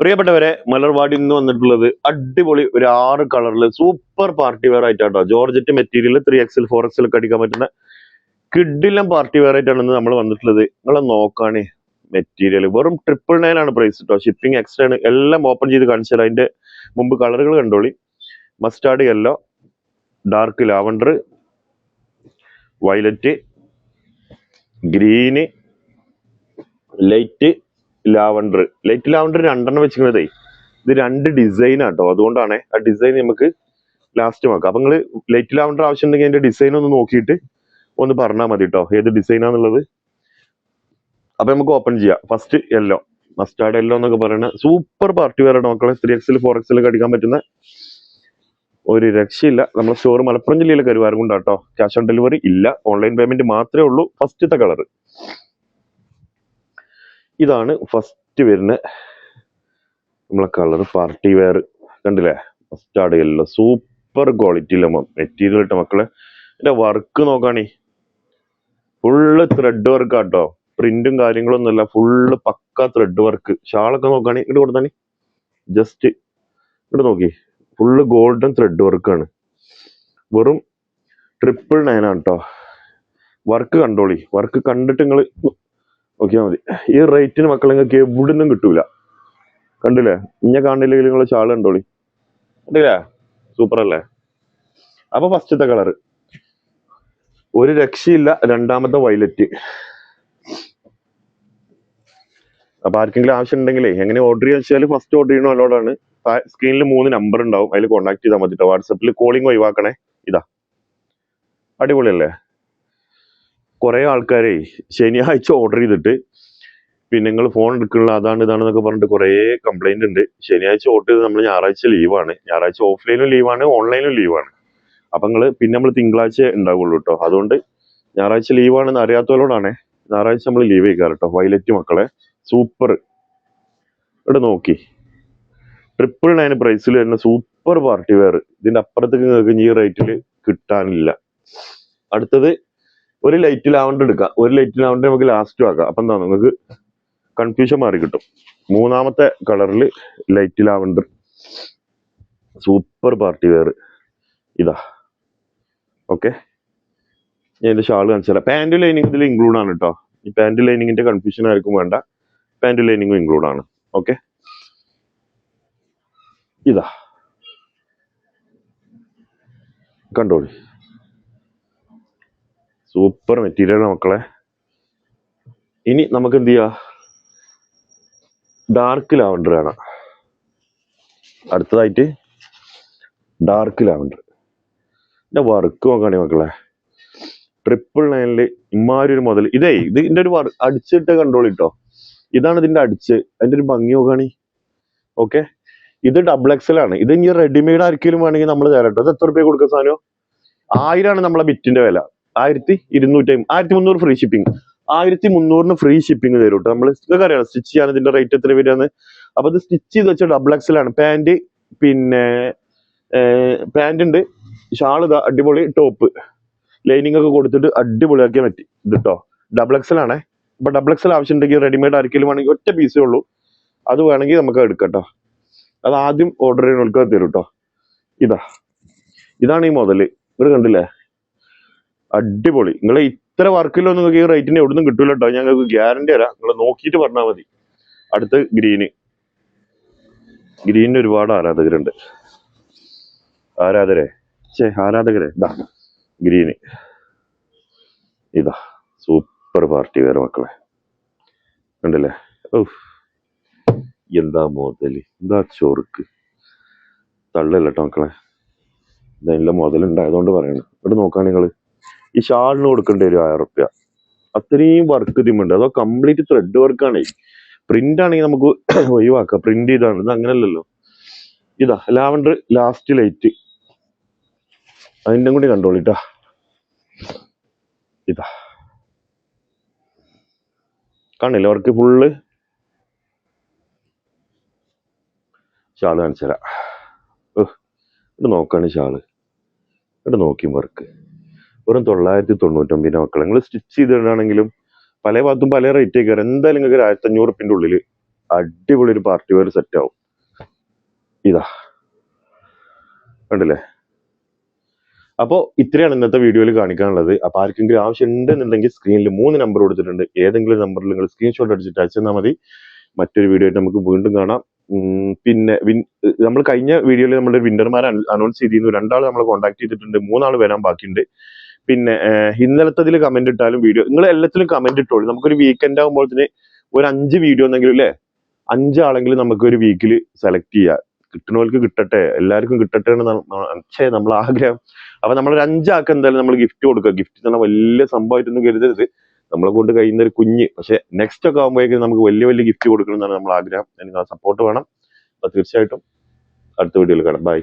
പ്രിയപ്പെട്ടവരെ, മലർവാടി ഇന്ന് വന്നിട്ടുള്ളത് അടിപൊളി ഒരു 6 കളറിൽ സൂപ്പർ പാർട്ടി വെയർ ആയിട്ടാട്ടോ. ജോർജറ്റ് മെറ്റീരിയൽ 3XL 4XL ഒക്കെ അടിക്കാൻ പറ്റുന്ന കിഡിലും പാർട്ടി വെയർ ആയിട്ടാണ് ഇന്ന് നമ്മൾ വന്നിട്ടുള്ളത്. നിങ്ങൾ നോക്കാണേ, മെറ്റീരിയൽ വെറും 999 ആണ് പ്രൈസ് കേട്ടോ. ഷിപ്പിംഗ് എക്സ്ട്രാ ആണ്. എല്ലാം ഓപ്പൺ ചെയ്ത് കാണിച്ചു തരാം. അതിന്റെ മുമ്പ് കളറുകൾ കണ്ടോളി. Mustard yellow, dark lavender, violet, green, light lavender. Light lavender രണ്ടെണ്ണം വെച്ചിരുന്നതേ, ഇത് 2 ഡിസൈൻ ആട്ടോ. അതുകൊണ്ടാണ് ആ ഡിസൈൻ നമുക്ക് ലാസ്റ്റ് നോക്കാം. അപ്പൊ നിങ്ങള് ലൈറ്റ് ലാവണ്ടർ ആവശ്യം ഉണ്ടെങ്കിൽ അതിന്റെ ഡിസൈൻ ഒന്ന് നോക്കിയിട്ട് ഒന്ന് പറഞ്ഞാൽ മതി കേട്ടോ, ഏത് ഡിസൈനാന്നുള്ളത്. അപ്പൊ നമുക്ക് ഓപ്പൺ ചെയ്യാം. ഫസ്റ്റ് യെല്ലോ, മസ്റ്റാർഡ് യെല്ലോ എന്നൊക്കെ പറയുന്ന സൂപ്പർ പാർട്ടി വെയർ ആണ് മക്കളെ. 3XL 4XL ഒക്കെ അടിക്കാൻ പറ്റുന്ന ഒരു രക്ഷയില്ല. നമ്മുടെ സ്റ്റോർ മലപ്പുറം ജില്ലയിലെ കരുവാരക്കുണ്ടാട്ടോ. ക്യാഷ് ഓൺ ഡെലിവറി ഇല്ല, ഓൺലൈൻ പേയ്മെന്റ് മാത്രമേ ഉള്ളൂ. ഫസ്റ്റത്തെ കളർ ഇതാണ്. ഫസ്റ്റ് വരുന്ന നമ്മളെ കളർ പാർട്ടി വെയർ കണ്ടില്ലേ, മസ്റ്റാർഡ് യെല്ലോ. സൂപ്പർ ക്വാളിറ്റിയിലെ മെറ്റീരിയൽ ഇട്ട മക്കളെ. ഇതിന്റെ വർക്ക് നോക്കാണേ, ഫുള്ള് ത്രെഡ് വർക്ക് ആട്ടോ. പ്രിന്റും കാര്യങ്ങളൊന്നുമല്ല, ഫുള്ള് പക്ക ത്രെഡ് വർക്ക്. ഷാളൊക്കെ നോക്കാണേ, ഇങ്ങോട്ട് കൊടുത്താണേ, ജസ്റ്റ് ഇങ്ങോട്ട് നോക്കി, ഫുള്ള് ഗോൾഡൻ ത്രെഡ് വർക്കാണ്. വെറും 999 ആണ് കേട്ടോ. വർക്ക് കണ്ടോളി, വർക്ക് കണ്ടിട്ട് നിങ്ങൾ നോക്കിയാൽ മതി. ഈ റേറ്റിന് മക്കളെ നിങ്ങൾക്ക് എവിടെ നിന്നും കിട്ടൂല. കണ്ടില്ലേ, ഇങ്ങനെ കാണില്ലെങ്കിൽ നിങ്ങൾ ഷാൾ കണ്ടോളി. കണ്ടില്ലേ, സൂപ്പർ അല്ലേ? അപ്പൊ ഫസ്റ്റത്തെ കളർ ഒരു രക്ഷയില്ല. രണ്ടാമത്തെ വയലറ്റ്. അപ്പൊ ആർക്കെങ്കിലും ആവശ്യം ഉണ്ടെങ്കിലേ എങ്ങനെ ഓർഡർ ചെയ്യാന്ന് വെച്ചാൽ ഫസ്റ്റ് ഓർഡർ ചെയ്യണോ അല്ലോടാണ്. സ്ക്രീനിൽ 3 നമ്പർ ഉണ്ടാവും, അതിൽ കോൺടാക്ട് ചെയ്താൽ മതി. വാട്സപ്പിൽ കോളിംഗ് ഒഴിവാക്കണേ. ഇതാ, അടിപൊളിയല്ലേ? കുറെ ആൾക്കാരെ ശനിയാഴ്ച ഓർഡർ ചെയ്തിട്ട് പിന്നെ നിങ്ങൾ ഫോൺ എടുക്കണില്ല, അതാണ് ഇതാണെന്നൊക്കെ പറഞ്ഞിട്ട് കുറെ കംപ്ലൈന്റ് ഉണ്ട്. ശനിയാഴ്ച ഓർഡർ ചെയ്ത് നമ്മൾ ഞായറാഴ്ച ലീവാണ്. ഞായറാഴ്ച ഓഫ്ലൈനും ലീവാണ്, ഓൺലൈനും ലീവാണ്. അപ്പൊ പിന്നെ നമ്മൾ തിങ്കളാഴ്ച ഉണ്ടാവുള്ളൂ കേട്ടോ. അതുകൊണ്ട് ഞായറാഴ്ച ലീവാണെന്ന് അറിയാത്തവരോടാണ് ഞായറാഴ്ച നമ്മൾ ലീവ് ചെയ്യിക്കാറ് കേട്ടോ. വയലറ്റ് മക്കളെ, സൂപ്പർ. ഇവിടെ നോക്കി, 999 പ്രൈസിൽ വരുന്ന സൂപ്പർ പാർട്ടി വെയർ. ഇതിന്റെ അപ്പുറത്തേക്ക് നിങ്ങൾക്ക് ഈ റേറ്റിൽ കിട്ടാനില്ല. അടുത്തത് ഒരു ലൈറ്റ് ലാവണ്ടർ എടുക്കാം. ഒരു ലൈറ്റ് ലാവണ്ടർ നമുക്ക് ലാസ്റ്റ് ആക്കാം. അപ്പൊ എന്താ, നിങ്ങൾക്ക് കൺഫ്യൂഷൻ മാറി കിട്ടും. മൂന്നാമത്തെ കളറിൽ light lavender, super party wear. ഇതാ, ഓക്കെ. ഞാൻ ഇതിന്റെ ഷാൾ കാണിച്ചാൽ പാന്റ് ലൈനിങ് ഇതിൽ ഇൻക്ലൂഡ് ആണ് കേട്ടോ. ഈ പാന്റ് ലൈനിങ്ങിന്റെ കൺഫ്യൂഷൻ ആയിരിക്കും വേണ്ട, പാന്റ് ലൈനിങ്ങും ഇൻക്ലൂഡ് ആണ്. ഓക്കെ, ഇതാ കണ്ടോളി, സൂപ്പർ മെറ്റീരിയൽ മക്കളെ. ഇനി നമുക്ക് എന്ത് ചെയ്യാ, ഡാർക്ക് ലാവണ്ടർ ആണ് അടുത്തതായിട്ട്. ഡാർക്ക് ലാവണ്ടർ ഇതിന്റെ വർക്ക് നോക്കുകയാണെങ്കിൽ മക്കളെ, 999 ഇമാരി ഒരു മുതൽ. ഇതിന്റെ ഒരു അടിച്ചിട്ട് കണ്ടോളി കേട്ടോ. ഇതാണ് ഇതിന്റെ അടിച്ച്, അതിന്റെ ഒരു ഭംഗി നോക്കുകയാണി. ഓക്കെ, ഇത് XXL ആണ്. ഇത് ഇനി റെഡിമെയ്ഡ് ആർക്കെങ്കിലും വേണമെങ്കിൽ നമ്മൾ തരാം കേട്ടോ. ഇത് എത്ര രൂപ കൊടുക്കുന്ന സാധനം? 1000 ആണ് നമ്മളെ ബിറ്റിന്റെ വില. 1250, 1300 ഫ്രീ ഷിപ്പിംഗ്. 1300 ഫ്രീ ഷിപ്പിംഗ് തരും കേട്ടോ. നമ്മൾ അറിയാം സ്റ്റിച്ച് ചെയ്യാൻ ഇതിന്റെ റേറ്റ് എത്ര വരികയെന്ന്. അപ്പൊ ഇത് സ്റ്റിച്ച് ചെയ്ത് വെച്ചാൽ XXL ആണ്. പാന്റ്, പിന്നെ പാന്റ് ഉണ്ട്, ഷാൾ ഇതാ അടിപൊളി, ടോപ്പ് ലൈനിങ് ഒക്കെ കൊടുത്തിട്ട് അടിപൊളിയാക്കിയാൽ പറ്റി ഇത് കേട്ടോ. XXL ആണേ. അപ്പൊ XXL ആവശ്യം ഉണ്ടെങ്കിൽ റെഡിമെയ്ഡ് ആർക്കെങ്കിലും വേണമെങ്കിൽ ഒറ്റ പീസേ ഉള്ളൂ, അത് വേണമെങ്കിൽ നമുക്ക് എടുക്കാം കേട്ടോ. അത് ആദ്യം ഓർഡർ ചെയ്യുന്നവർക്ക് തരും കേട്ടോ. ഇതാണ് ഈ മുതല്. ഇവര് കണ്ടില്ലേ, അടിപൊളി. നിങ്ങൾ ഇത്ര വർക്കിലൊന്നും നിങ്ങൾക്ക് ഈ റേറ്റിന് എവിടുന്നും കിട്ടൂല കേട്ടോ. ഞങ്ങൾക്ക് ഗ്യാരണ്ടി തരാം, നിങ്ങൾ നോക്കിയിട്ട് പറഞ്ഞാൽ മതി. അടുത്ത് ഗ്രീന്. ഗ്രീനിന് ഒരുപാട് ആരാധകരുണ്ട്. ആരാധകരെ ഇതാ ഗ്രീന്. ഇതാ സൂപ്പർ പാർട്ടി വെയർ മക്കളെ, കണ്ടില്ലേ? എന്താ മുതല്, എന്താ ചൊറുക്ക്. തള്ളല്ല കേട്ടോ മക്കളെ, ഇതെല്ലാം മുതലുണ്ടായതുകൊണ്ട് പറയണം. ഇവിടെ നോക്കാൻ നിങ്ങൾ ഈ ഷാളിന് കൊടുക്കേണ്ടി വരും 1000 റുപ്യ. അത്രയും വർക്ക് ഇതിമുണ്ട്. അതോ കംപ്ലീറ്റ് ത്രെഡ് വർക്കാണ്. പ്രിന്റ് ആണെങ്കിൽ നമുക്ക് ഒഴിവാക്കാം, പ്രിന്റ് ചെയ്താണ്. ഇത് അങ്ങനല്ലല്ലോ. ഇതാ ലാവണ്ടർ ലാസ്റ്റ് ലൈറ്റ്, അതിൻ്റെ കൂടി കണ്ടോളിട്ടാ. ഇതാ കാണില്ല, അവർക്ക് ഫുള്ള് ഷാള് കാണിച്ചു തരാം. ഇവിടെ നോക്കാണ് ഷാള്, ഇവിടെ നോക്കിയും വർക്ക് വെറും 999 മക്കളെ. നിങ്ങൾ സ്റ്റിച്ച് ചെയ്തിടാണെങ്കിലും പല ഭാഗത്തും പല റേറ്റ് ആയിക്കാറ്. എന്തായാലും നിങ്ങൾക്ക് 1500 റുപ്യൻ്റെ ഉള്ളിൽ അടിപൊളി ഒരു പാർട്ടി വെയർ സെറ്റ് ആവും. ഇതാ കണ്ടില്ലേ? അപ്പോൾ ഇത്രയാണ് ഇന്നത്തെ വീഡിയോയിൽ കാണിക്കാനുള്ളത്. അപ്പോൾ ആർക്കെങ്കിലും ആവശ്യം ഉണ്ടെന്നുണ്ടെങ്കിൽ സ്ക്രീനിൽ 3 നമ്പർ കൊടുത്തിട്ടുണ്ട്. ഏതെങ്കിലും നമ്പറിൽ നിങ്ങൾ സ്ക്രീൻഷോട്ട് അടിച്ചിട്ട് അയച്ചു തന്നാൽ മതി. മറ്റൊരു വീഡിയോ ആയിട്ട് നമുക്ക് വീണ്ടും കാണാം. പിന്നെ നമ്മൾ കഴിഞ്ഞ വീഡിയോയിൽ നമ്മുടെ വിന്നർമാരെ അനൗൺസ് ചെയ്തിരുന്നു. 2 ആൾ നമ്മളെ കോൺടാക്ട് ചെയ്തിട്ടുണ്ട്, 3 ആൾ വരാൻ ബാക്കിയുണ്ട്. പിന്നെ ഇന്നലത്തതിൽ കമന്റ് ഇട്ടാലും വീഡിയോ നിങ്ങൾ എല്ലാത്തിലും കമന്റ് ഇട്ടോളൂ. നമുക്കൊരു വീക്കെൻഡ് ആകുമ്പോഴത്തേന് ഒരു 5 വീഡിയോ എന്നെങ്കിലും അല്ലേ, 5 ആളെങ്കിലും നമുക്ക് ഒരു വീക്കിൽ സെലക്ട് ചെയ്യാം. കിട്ടുന്നവർക്ക് കിട്ടട്ടെ, എല്ലാവർക്കും കിട്ടട്ടെ എന്ന് നമ്മൾ ആഗ്രഹം. അപ്പൊ നമ്മളൊരു 5 ആൾക്ക് എന്തായാലും നമ്മൾ ഗിഫ്റ്റ് കൊടുക്കുക. ഗിഫ്റ്റ് തന്നെ വലിയ സംഭവമായിട്ടൊന്നും കരുതരുത്, നമ്മളെ കൊണ്ട് കഴിയുന്ന ഒരു കുഞ്ഞ്. പക്ഷെ നെക്സ്റ്റ് ഒക്കെ ആകുമ്പോഴേക്കും നമുക്ക് വലിയ വലിയ ഗിഫ്റ്റ് കൊടുക്കണം എന്നാണ് നമ്മൾ ആഗ്രഹം. നിങ്ങളുടെ സപ്പോർട്ട് വേണം. അപ്പൊ തീർച്ചയായിട്ടും അടുത്ത വീഡിയോയിൽ കാണാം. ബൈ.